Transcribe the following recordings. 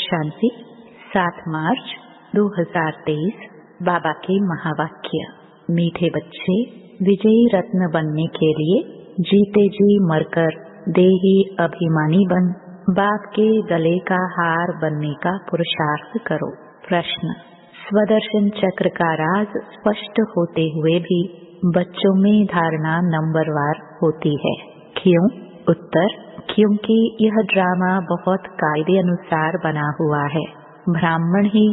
शांति 7 मार्च 2023। बाबा के महावाक्य। मीठे बच्चे, विजयी रत्न बनने के लिए जीते जी मरकर देही अभिमानी बन बाप के गले का हार बनने का पुरुषार्थ करो। प्रश्न। स्वदर्शन चक्र का राज स्पष्ट होते हुए भी बच्चों में धारणा नंबरवार होती है, क्यों? उत्तर, क्योंकि यह ड्रामा बहुत कायदे अनुसार बना हुआ है। ब्राह्मण ही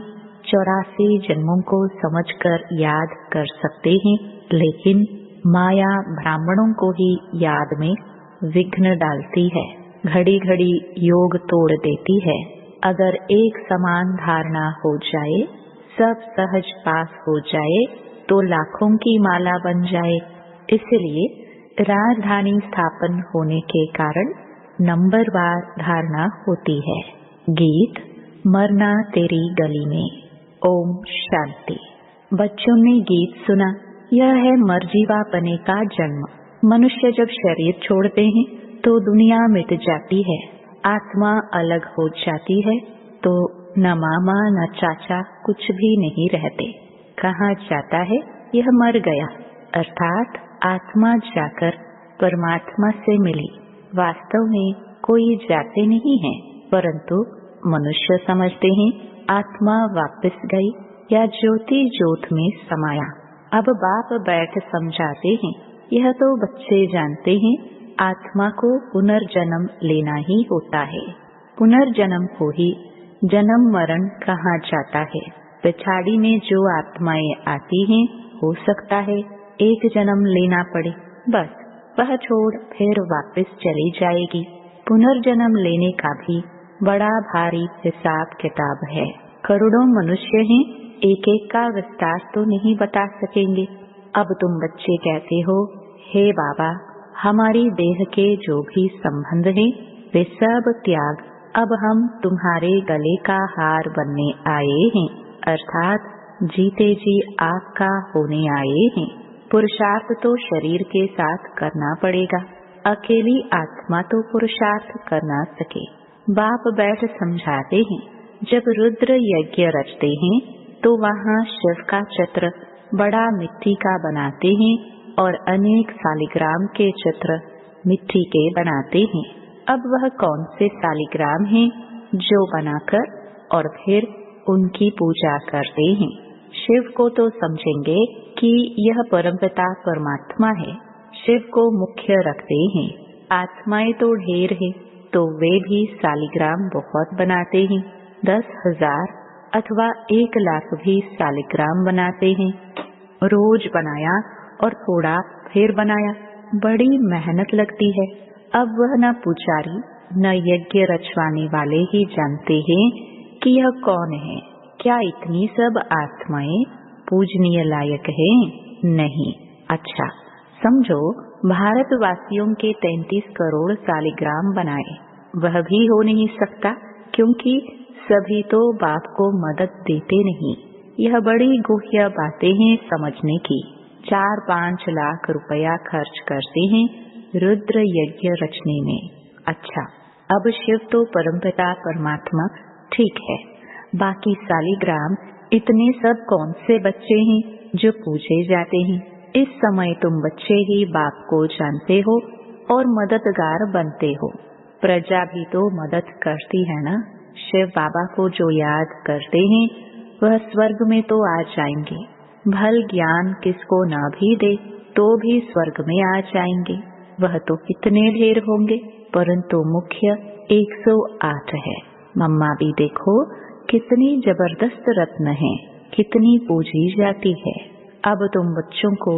84 जन्मों को समझकर याद कर सकते हैं, लेकिन माया ब्राह्मणों को ही याद में विघ्न डालती है, घड़ी घड़ी योग तोड़ देती है। अगर एक समान धारणा हो जाए, सब सहज पास हो जाए तो लाखों की माला बन जाए। इसलिए राजधानी स्थापन होने के कारण नंबरवार धारणा होती है। गीत। मरना तेरी गली में। ओम शांति। बच्चों ने गीत सुना। यह है मरजीवापने का जन्म। मनुष्य जब शरीर छोड़ते हैं तो दुनिया मिट जाती है, आत्मा अलग हो जाती है, तो न मामा न चाचा कुछ भी नहीं रहते। कहाँ जाता है? यह मर गया, अर्थात आत्मा जाकर परमात्मा से मिली। वास्तव में कोई जाते नहीं है, परंतु मनुष्य समझते हैं आत्मा वापस गई या ज्योति ज्योत में समाया। अब बाप बैठ समझाते हैं, यह तो बच्चे जानते हैं आत्मा को पुनर्जन्म लेना ही होता है। पुनर्जन्म को ही जन्म मरण कहा जाता है। पिछाड़ी में जो आत्माएं आती हैं, हो सकता है एक जन्म लेना पड़े, बस वह छोड़ फिर वापस चली जाएगी। पुनर्जन्म लेने का भी बड़ा भारी हिसाब किताब है। करोड़ों मनुष्य हैं, एक एक का विस्तार तो नहीं बता सकेंगे। अब तुम बच्चे कहते हो, हे बाबा, हमारी देह के जो भी संबंध हैं वे सब त्याग, अब हम तुम्हारे गले का हार बनने आए हैं, अर्थात जीते जी आपका होने आए हैं। पुरुषार्थ तो शरीर के साथ करना पड़ेगा, अकेली आत्मा तो पुरुषार्थ कर ना सके। बाप बैठ समझाते हैं, जब रुद्र यज्ञ रचते हैं तो वहाँ शिव का चित्र बड़ा मिट्टी का बनाते हैं और अनेक सालिग्राम के चित्र मिट्टी के बनाते हैं। अब वह कौन से सालिग्राम हैं जो बनाकर और फिर उनकी पूजा करते हैं? शिव को तो समझेंगे कि यह परमपिता परमात्मा है, शिव को मुख्य रखते हैं। आत्माएं तो ढेर है, तो वे भी सालिग्राम बहुत बनाते हैं। 10,000 अथवा 1 लाख भी सालिग्राम बनाते हैं। रोज बनाया और थोड़ा फिर बनाया, बड़ी मेहनत लगती है। अब वह न पुजारी न यज्ञ रचवाने वाले ही जानते हैं कि यह कौन है। क्या इतनी सब आत्माएं पूजनीय लायक हैं? नहीं। अच्छा समझो, भारतवासियों के 33 करोड़ सालिग्राम बनाए, वह भी हो नहीं सकता, क्योंकि सभी तो बाप को मदद देते नहीं। यह बड़ी गुह्य बातें हैं समझने की। 4-5 लाख रुपया खर्च करते हैं रुद्र यज्ञ रचने में। अच्छा, अब शिव तो परमपिता परमात्मा ठीक है, बाकी सालिग्राम इतने सब कौन से बच्चे हैं जो पूछे जाते हैं? इस समय तुम बच्चे ही बाप को जानते हो और मददगार बनते हो। प्रजा भी तो मदद करती है ना। शिव बाबा को जो याद करते हैं वह स्वर्ग में तो आ जाएंगे। भल ज्ञान किसको ना भी दे तो भी स्वर्ग में आ जाएंगे। वह तो कितने ढेर होंगे, परंतु मुख्य 108 है। मम्मा भी देखो कितनी जबरदस्त रत्न है, कितनी पूजी जाती है। अब तुम बच्चों को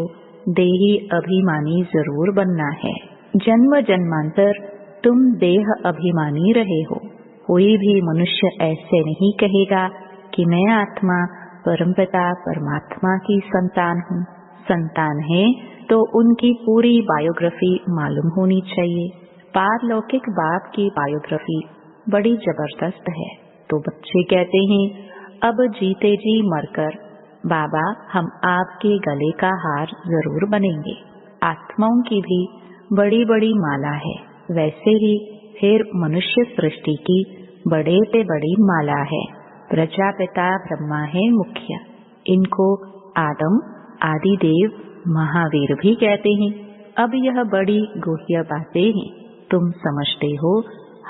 देही अभिमानी जरूर बनना है। जन्म जन्मांतर तुम देह अभिमानी रहे हो। कोई भी मनुष्य ऐसे नहीं कहेगा कि मैं आत्मा परमपिता परमात्मा की संतान हूँ। संतान है तो उनकी पूरी बायोग्राफी मालूम होनी चाहिए। पारलौकिक बाप की बायोग्राफी बड़ी जबरदस्त है। तो बच्चे कहते हैं, अब जीते जी मरकर बाबा हम आपके गले का हार जरूर बनेंगे। आत्माओं की भी बड़ी बड़ी माला है, वैसे ही फिर मनुष्य सृष्टि की बड़े पे बड़ी माला है। प्रजापिता ब्रह्मा है मुख्य। इनको आदम, आदिदेव, महावीर भी कहते हैं। अब यह बड़ी गुह्य बातें हैं। तुम समझते हो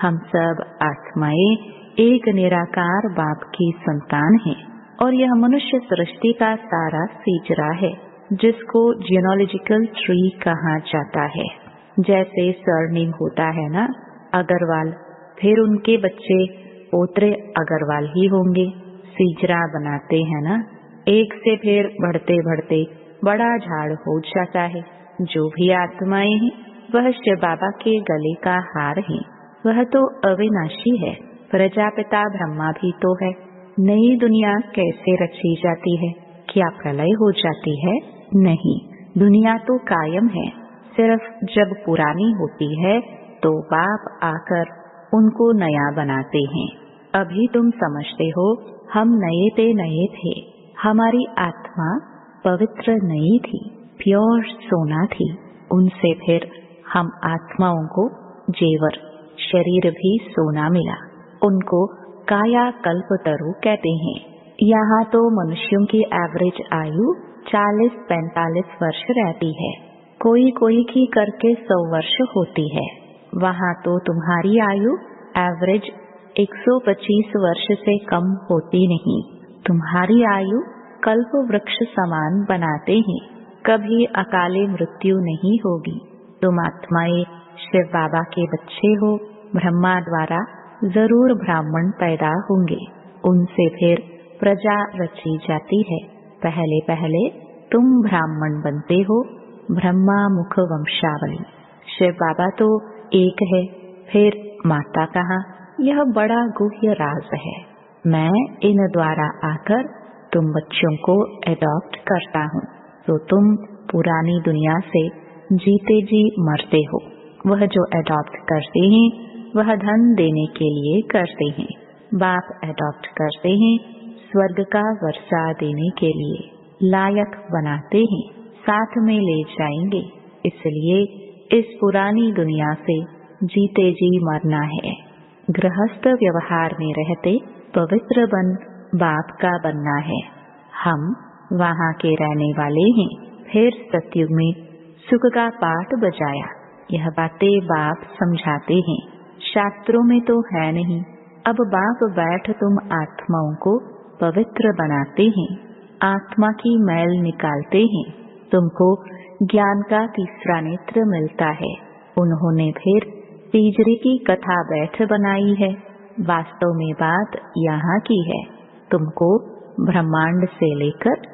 हम सब आत्माएं एक निराकार बाप की संतान हैं और यह मनुष्य सृष्टि का सारा सीजरा है, जिसको जीनोलॉजिकल ट्री कहा जाता है। जैसे सरनेम होता है ना, अग्रवाल, फिर उनके बच्चे पोत्रे अग्रवाल ही होंगे। सीजरा बनाते हैं ना, एक से फिर बढ़ते बढ़ते बड़ा झाड़ हो जाता है। जो भी आत्माएं हैं वह शिव बाबा के गले का हार है। वह तो अविनाशी है। प्रजापिता ब्रह्मा भी तो है। नई दुनिया कैसे रची जाती है? क्या प्रलय हो जाती है? नहीं, दुनिया तो कायम है। सिर्फ जब पुरानी होती है तो बाप आकर उनको नया बनाते हैं। अभी तुम समझते हो हम नए थे। हमारी आत्मा पवित्र नहीं थी, प्योर सोना थी। उनसे फिर हम आत्माओं को जेवर, शरीर भी सोना मिला। उनको काया कल्पतरु कहते हैं। यहाँ तो मनुष्यों की एवरेज आयु 40-45 वर्ष रहती है। कोई कोई की करके 100 वर्ष होती है। वहाँ तो तुम्हारी आयु एवरेज 125 वर्ष से कम होती नहीं। तुम्हारी आयु कल्प वृक्ष समान बनाते हैं। कभी अकाले मृत्यु नहीं होगी। तुम आत्माएं शिव बाबा के बच्चे हो। ब्रह्मा द्वारा जरूर ब्राह्मण पैदा होंगे। उनसे फिर प्रजा रची जाती है। पहले पहले तुम ब्राह्मण बनते हो। ब्रह्मा मुख वंशावली। शिव बाबा तो एक है, फिर माता कहाँ? यह बड़ा गुह्य राज है। मैं इन द्वारा आकर तुम बच्चों को एडॉप्ट करता हूँ, तो तुम पुरानी दुनिया से जीते जी मरते हो। वह जो एडॉप्ट करते हैं वह धन देने के लिए करते हैं। बाप एडॉप्ट करते हैं स्वर्ग का वर्षा देने के लिए, लायक बनाते हैं, साथ में ले जाएंगे। इसलिए इस पुरानी दुनिया से जीते जी मरना है। गृहस्थ व्यवहार में रहते पवित्र बन बाप का बनना है। हम वहाँ के रहने वाले हैं। फिर सतयुग में सुख का पाठ बजाया। यह बातें बाप समझाते हैं, शास्त्रों में तो है नहीं। अब बाप बैठ तुम आत्माओं को पवित्र बनाते हैं, आत्मा की मैल निकालते हैं। तुमको ज्ञान का तीसरा नेत्र मिलता है। उन्होंने फिर तीजरे की कथा बैठ बनाई है। वास्तव में बात यहाँ की है। तुमको ब्रह्मांड से लेकर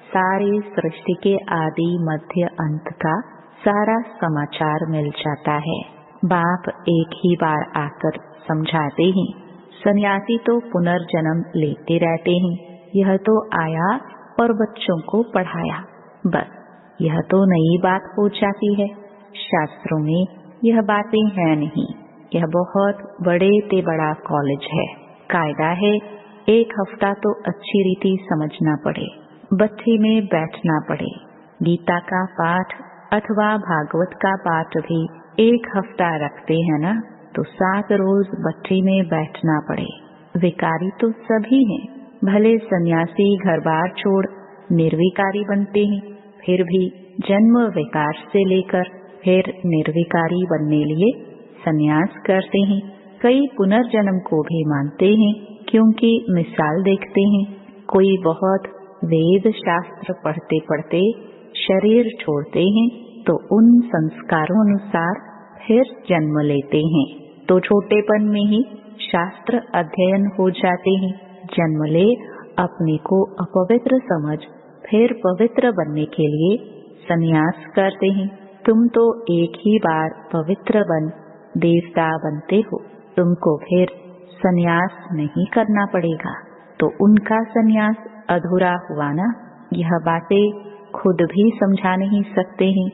सारी सृष्टि के आदि मध्य अंत का सारा समाचार मिल जाता है। बाप एक ही बार आकर समझाते हैं। सन्यासी तो पुनर्जन्म लेते रहते हैं। यह तो आया और बच्चों को पढ़ाया, बस यह तो नई बात हो जाती है। शास्त्रों में यह बातें हैं नहीं। यह बहुत बड़े ते बड़ा कॉलेज है। कायदा है 1 हफ्ता तो अच्छी रीति समझना पड़े, बच्चे में बैठना पड़े। गीता का पाठ अथवा भागवत का पाठ भी 1 हफ्ता रखते हैं ना, तो 7 रोज बच्चे में बैठना पड़े। विकारी तो सभी हैं। भले सन्यासी घर बार छोड़ निर्विकारी बनते हैं, फिर भी जन्म विकार से लेकर फिर निर्विकारी बनने लिए सन्यास करते हैं। कई पुनर्जन्म को भी मानते हैं, क्योंकि मिसाल देखते हैं। कोई बहुत वेद शास्त्र पढ़ते पढ़ते शरीर छोड़ते हैं, तो उन संस्कारों अनुसार फिर जन्म लेते हैं। तो छोटेपन में ही शास्त्र अध्ययन हो जाते हैं। जन्म ले अपने को अपवित्र समझ फिर पवित्र बनने के लिए सन्यास करते हैं। तुम तो एक ही बार पवित्र बन देवता बनते हो। तुमको फिर सन्यास नहीं करना पड़ेगा, तो उनका सन्यास अधूरा हुआ ना। यह बातें खुद भी समझा नहीं सकते हैं,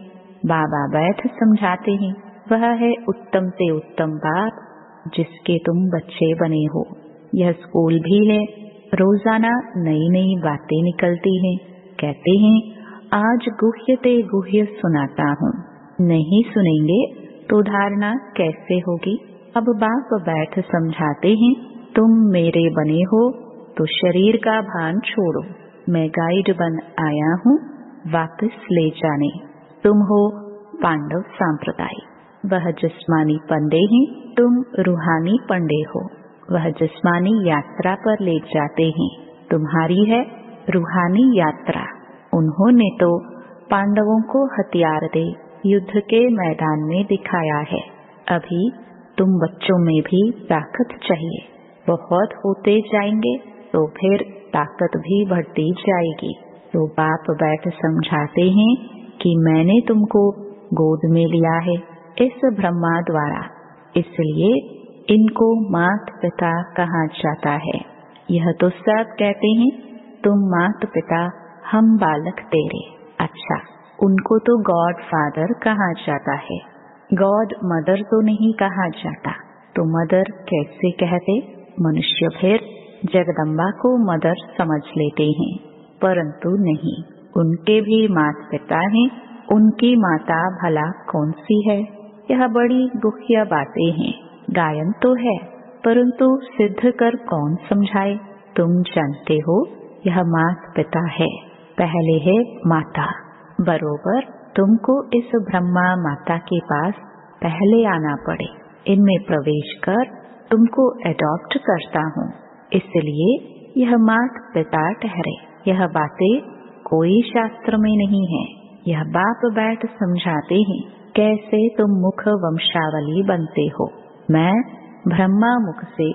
बाबा बैठ समझाते हैं। वह है उत्तम से उत्तम बाप जिसके तुम बच्चे बने हो। यह स्कूल भी है। रोजाना नई नई बातें निकलती हैं। कहते हैं आज गुह्य ते गुह्य सुनाता हूँ। नहीं सुनेंगे तो धारणा कैसे होगी? अब बाप बैठ समझाते हैं। तुम मेरे बने हो तो शरीर का भान छोड़ो, मैं गाइड बन आया हूँ वापस ले जाने। तुम हो पांडव संप्रदाय, वह जिस्मानी पंडे हैं, तुम रूहानी पंडे हो, वह जिस्मानी यात्रा पर ले जाते हैं, तुम्हारी है रूहानी यात्रा। उन्होंने तो पांडवों को हथियार दे युद्ध के मैदान में दिखाया है। अभी तुम बच्चों में भी ताकत चाहिए, बहुत होते जाएंगे तो फिर ताकत भी बढ़ती जाएगी। तो बाप बैठ समझाते हैं कि मैंने तुमको गोद में लिया है इस ब्रह्मा द्वारा, इसलिए इनको मात पिता कहा जाता है। यह तो सब कहते हैं तुम मात पिता, हम बालक तेरे। अच्छा, उनको तो गॉड फादर कहा जाता है, गॉड मदर तो नहीं कहा जाता। तो मदर कैसे कहते? मनुष्य फिर जगदम्बा को मदर समझ लेते हैं, परंतु नहीं, उनके भी माता पिता हैं। उनकी माता भला कौन सी है? यह बड़ी गुह्य बातें हैं। गायन तो है, परंतु सिद्ध कर कौन समझाए? तुम जानते हो यह माता पिता है, पहले है माता। बरोबर तुमको इस ब्रह्मा माता के पास पहले आना पड़े, इनमें प्रवेश कर तुमको एडॉप्ट करता हूँ, इसलिए यह माता पिता ठहरे। यह बातें कोई शास्त्र में नहीं है, यह बाप बैठ समझाते हैं कैसे तुम मुख वंशावली बनते हो। मैं ब्रह्मा मुख से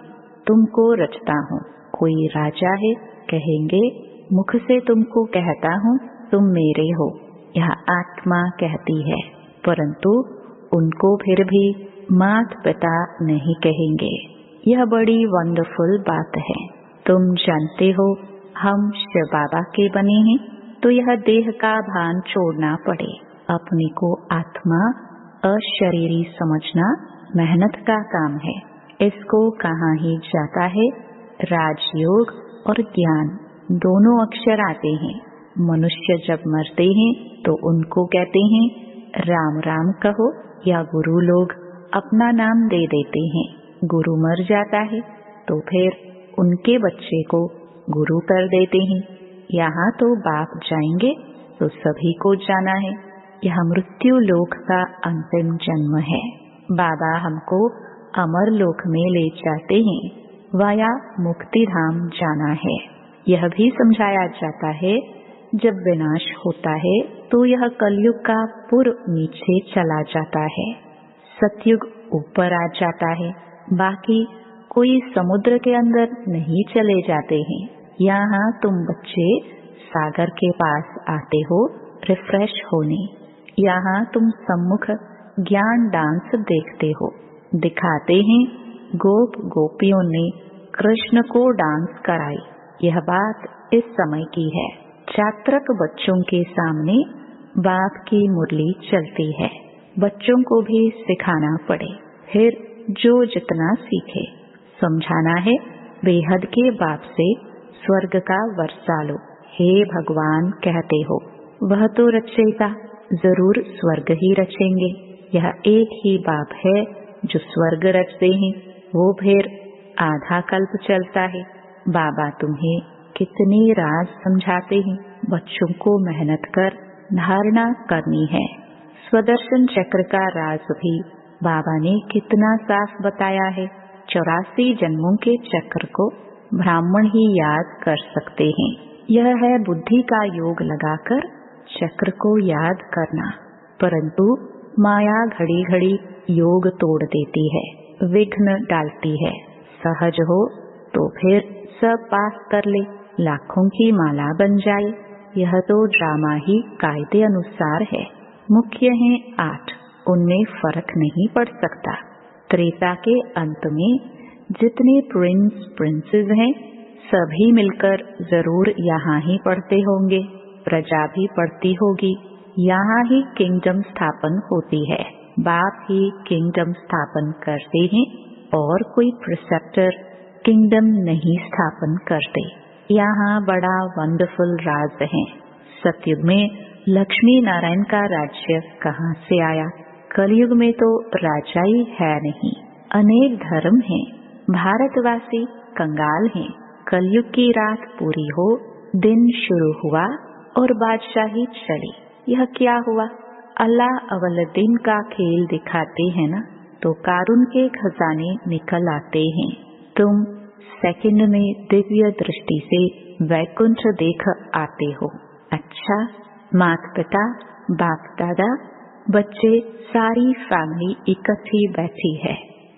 तुमको रचता हूँ। कोई राजा है, कहेंगे मुख से तुमको कहता हूँ तुम मेरे हो, यह आत्मा कहती है, परंतु उनको फिर भी मात पिता नहीं कहेंगे। यह बड़ी वंडरफुल बात है। तुम जानते हो हम शिव बाबा के बने हैं, तो यह देह का भान छोड़ना पड़े। अपने को आत्मा अशरीरी समझना मेहनत का काम है। इसको कहाँ ही जाता है। राजयोग और ज्ञान दोनों अक्षर आते हैं। मनुष्य जब मरते हैं तो उनको कहते हैं राम राम कहो, या गुरु लोग अपना नाम दे देते हैं। गुरु मर जाता है तो फिर उनके बच्चे को गुरु कर देते हैं। यहाँ तो बाप जाएंगे तो सभी को जाना है। यह मृत्यु लोक का अंतिम जन्म है। बाबा हमको अमर लोक में ले जाते हैं, वाया मुक्ति धाम जाना है। यह भी समझाया जाता है जब विनाश होता है तो यह कलयुग का पूर्व नीचे चला जाता है, सतयुग ऊपर आ जाता है। बाकी कोई समुद्र के अंदर नहीं चले जाते हैं। यहाँ तुम बच्चे सागर के पास आते हो रिफ्रेश होने। यहाँ तुम सम्मुख ज्ञान डांस देखते हो। दिखाते हैं गोप गोपियों ने कृष्ण को डांस कराई। यह बात इस समय की है। छात्रक बच्चों के सामने बाप की मुरली चलती है। बच्चों को भी सिखाना पड़े, फिर जो जितना सीखे। समझाना है बेहद के बाप से स्वर्ग का वर्षा लो। हे भगवान कहते हो, वह तो रचेगा, जरूर स्वर्ग ही रचेंगे। यह एक ही बाप है जो स्वर्ग रचते हैं, वो फिर आधा कल्प चलता है। बाबा तुम्हें कितने राज समझाते हैं। बच्चों को मेहनत कर धारणा करनी है। स्वदर्शन चक्र का राज भी बाबा ने कितना साफ बताया है। 84 जन्मों के चक्र को ब्राह्मण ही याद कर सकते हैं। यह है बुद्धि का योग लगाकर चक्र को याद करना, परंतु माया घड़ी घड़ी योग तोड़ देती है, विघ्न डालती है। सहज हो तो फिर सब पास कर ले, लाखों की माला बन जाए। यह तो ड्रामा ही कायदे अनुसार है। मुख्य हैं 8, उनमें फर्क नहीं पड़ सकता। त्रेता के अंत में जितने प्रिंस प्रिंसेस हैं सभी मिलकर जरूर यहाँ ही पढ़ते होंगे। प्रजा भी पढ़ती होगी। यहाँ ही किंगडम स्थापन होती है। बाप ही किंगडम स्थापन करते हैं और कोई प्रिसेप्टर किंगडम नहीं स्थापन करते। यहाँ बड़ा वंडरफुल राज है। सतयुग में लक्ष्मी नारायण का राज्य कहाँ से आया? कलयुग में तो राजा ही है नहीं, अनेक धर्म हैं। भारतवासी कंगाल हैं। कलयुग की रात पूरी हो, दिन शुरू हुआ और बादशाही चली। यह क्या हुआ? अल्लाह अव्वल दिन का खेल दिखाते हैं ना, तो कारून के खजाने निकल आते हैं। तुम सेकंड में दिव्य दृष्टि से वैकुंठ देख आते हो। अच्छा, माता पिता, बाप दादा, बच्चे, सारी फैमिली इकट्ठी बैठी है।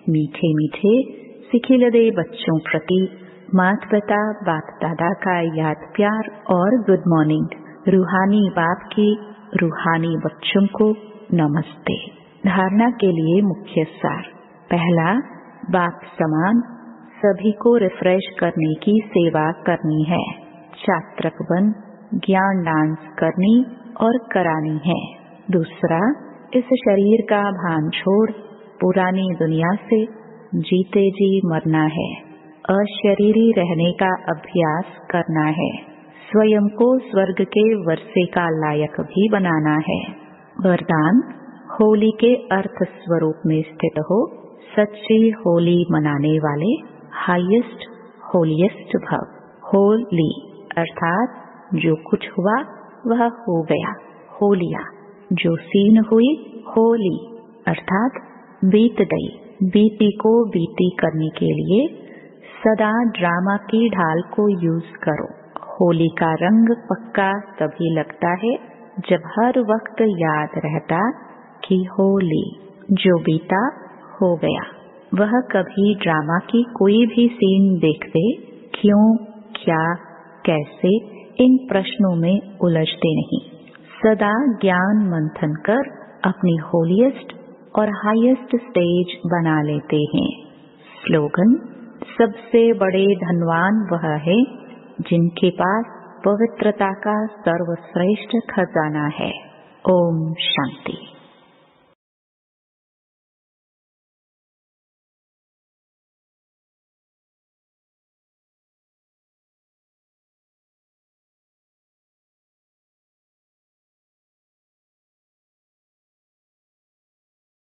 मीठे मीठे सिखिलदे बच्चों प्रति माता पिता बाप दादा का याद प्यार और गुड मॉर्निंग। रूहानी बाप की रूहानी बच्चों को नमस्ते। धारणा के लिए मुख्य सार। पहला, बाप समान सभी को रिफ्रेश करने की सेवा करनी है। चात्रक बन ज्ञान डांस करनी और करानी है। दूसरा, इस शरीर का भान छोड़ पुरानी दुनिया से जीते जी मरना है। अशरीरी रहने का अभ्यास करना है। स्वयं को स्वर्ग के वर्षे का लायक भी बनाना है। वरदान, होली के अर्थ स्वरूप में स्थित हो, सच्ची होली मनाने वाले हाईएस्ट होलीएस्ट भव। होली अर्थात जो कुछ हुआ वह हो गया, हो लिया। जो सीन हुई, होली अर्थात बीत गई। बीती को बीती करने के लिए सदा ड्रामा की ढाल को यूज करो। होली का रंग पक्का तभी लगता है जब हर वक्त याद रहता कि होली, जो बीता हो गया। वह कभी ड्रामा की कोई भी सीन देखते क्यों, क्या, कैसे, इन प्रश्नों में उलझते नहीं। सदा ज्ञान मंथन कर अपनी होलीएस्ट और हाईएस्ट स्टेज बना लेते हैं। स्लोगन, सबसे बड़े धनवान वह है जिनके पास पवित्रता का सर्वश्रेष्ठ खजाना है। ओम शांति।